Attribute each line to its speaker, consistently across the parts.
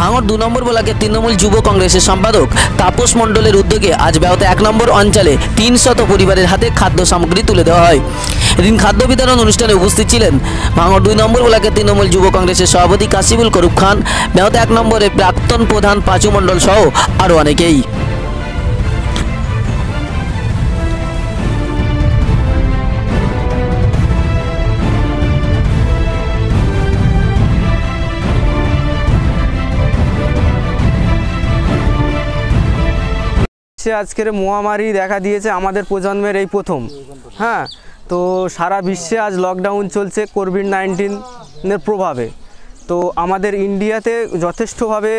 Speaker 1: ভাঙড় 2 নম্বর ব্লকের তৃণমূল যুব কংগ্রেসের সম্পাদক তাপস মণ্ডলের উদ্যোগে আজ বেওতা 1 নম্বর অঞ্চলে 300 পরিবারের হাতে খাদ্য সামগ্রী তুলে দেওয়া হয়। এদিন খাদ্য বিতরণ অনুষ্ঠানে উপস্থিত ছিলেন ভাঙড় 2 নম্বর ব্লকের তৃণমূল যুব কংগ্রেসের সভাপতি কাশিবুল করুব খান, বেওতা 1 নম্বরের প্রাক্তন প্রধান পাঁচু মণ্ডল সহ আরও অনেকেই।
Speaker 2: আজকের মহামারী দেখা দিয়েছে আমাদের প্রজন্মের এই প্রথম। তো সারা বিশ্বে আজ লকডাউন চলছে কোভিড-19-এর প্রভাবে। তো আমাদের ইন্ডিয়াতে যথেষ্টভাবে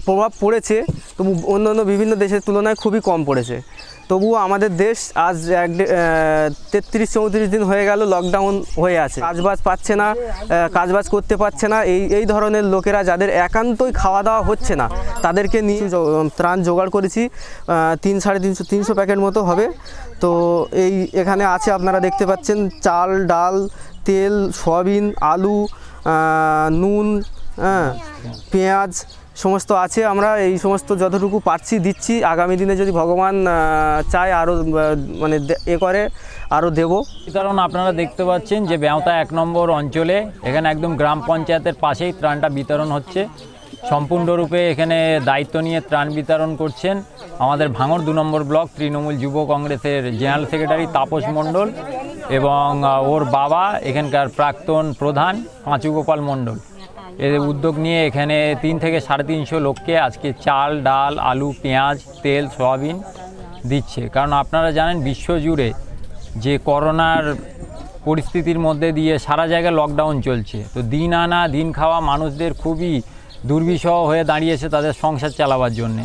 Speaker 2: প্রভাব পড়েছে, তবু অন্যান্য বিভিন্ন দেশের তুলনায় খুবই কম পড়েছে। তবুও আমাদের দেশ আজ 33-34 দিন হয়ে গেল লকডাউন হয়ে আছে, কাজবাজ পাচ্ছে না, কাজবাজ করতে পারছে না। এই ধরনের লোকেরা যাদের একান্তই খাওয়া দাওয়া হচ্ছে না, তাদেরকে নিয়ে ত্রাণ জোগাড় করেছি। 300-350 প্যাকেট মতো হবে। তো এখানে আছে, আপনারা দেখতে পাচ্ছেন, চাল, ডাল, তেল, সয়াবিন, আলু, নুন, পেঁয়াজ সমস্ত আছে। আমরা এই সমস্ত যতটুকু পারছি দিচ্ছি। আগামী দিনে যদি ভগবান চায় আরও মানে করে আরও দেব।
Speaker 3: কারণ আপনারা দেখতে পাচ্ছেন যে বেওতা 1 নম্বর অঞ্চলে এখানে একদম গ্রাম পঞ্চায়েতের পাশেই ত্রাণটা বিতরণ হচ্ছে। সম্পূর্ণরূপে এখানে দায়িত্ব নিয়ে ত্রাণ বিতরণ করছেন আমাদের ভাঙড় 2 নম্বর ব্লক তৃণমূল যুব কংগ্রেসের জেনারেল সেক্রেটারি তাপস মণ্ডল এবং ওর বাবা এখানকার প্রাক্তন প্রধান পাঁচু গোপাল মণ্ডল। এদের উদ্যোগ নিয়ে এখানে 300 থেকে 350 লোককে আজকে চাল, ডাল, আলু, পেঁয়াজ, তেল, সয়াবিন দিচ্ছে। কারণ আপনারা জানেন বিশ্বজুড়ে যে করোনার পরিস্থিতির মধ্যে দিয়ে সারা জায়গায় লকডাউন চলছে। তো দিন আনা দিন খাওয়া মানুষদের খুবই দুর্বিষহ হয়ে দাঁড়িয়েছে তাদের সংসার চালাবার জন্যে।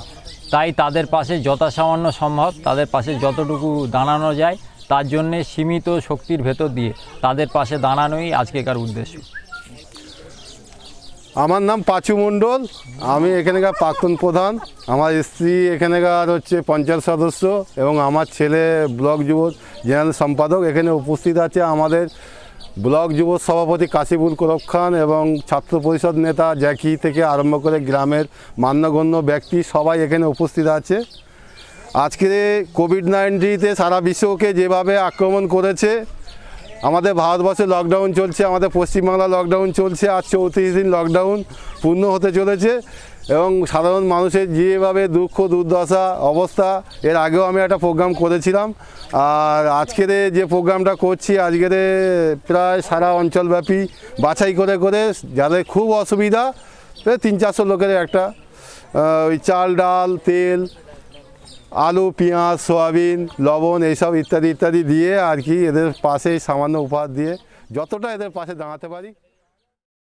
Speaker 3: তাই তাদের পাশে যথাসামান্য সম্ভব, তাদের পাশে যতটুকু দাঁড়ানো যায় তার জন্যে সীমিত শক্তির ভেতর দিয়ে তাদের পাশে দাঁড়ানোই আজকেকার উদ্দেশ্য।
Speaker 4: আমার নাম পাঁচু মণ্ডল, আমি এখানকার প্রাক্তন প্রধান। আমার স্ত্রী এখানকার পঞ্চায়েত সদস্য এবং আমার ছেলে ব্লক যুব জেনারেল সম্পাদক। এখানে উপস্থিত আছে আমাদের ব্লক যুব সভাপতি কাশিবুল করুব খান এবং ছাত্র পরিষদ নেতা জ্যাকি থেকে আরম্ভ করে গ্রামের মান্যগণ্য ব্যক্তি সবাই এখানে উপস্থিত আছে। আজকে কোভিড-19তে সারা বিশ্বকে যেভাবে আক্রমণ করেছে, আমাদের ভারতবর্ষে লকডাউন চলছে, আমাদের পশ্চিমবাংলা লকডাউন চলছে। আজ 34 দিন লকডাউন পূর্ণ হতে চলেছে এবং সাধারণ মানুষের যেভাবে দুঃখ দুর্দশা অবস্থা, এর আগেও আমি একটা প্রোগ্রাম করেছিলাম। আর আজকের যে প্রোগ্রামটা করছি, আজকের প্রায় সারা অঞ্চলব্যাপী বাছাই করে করে যাদের খুব অসুবিধা, প্রায় 300-400 লোকের একটা ওই চাল, ডাল, তেল, আলু, পেঁয়াজ, সয়াবিন, লবণ এইসব ইত্যাদি ইত্যাদি দিয়ে আর কি এদের পাশে সামান্য উপহার দিয়ে যতটা এদের পাশে দাঁড়াতে পারি।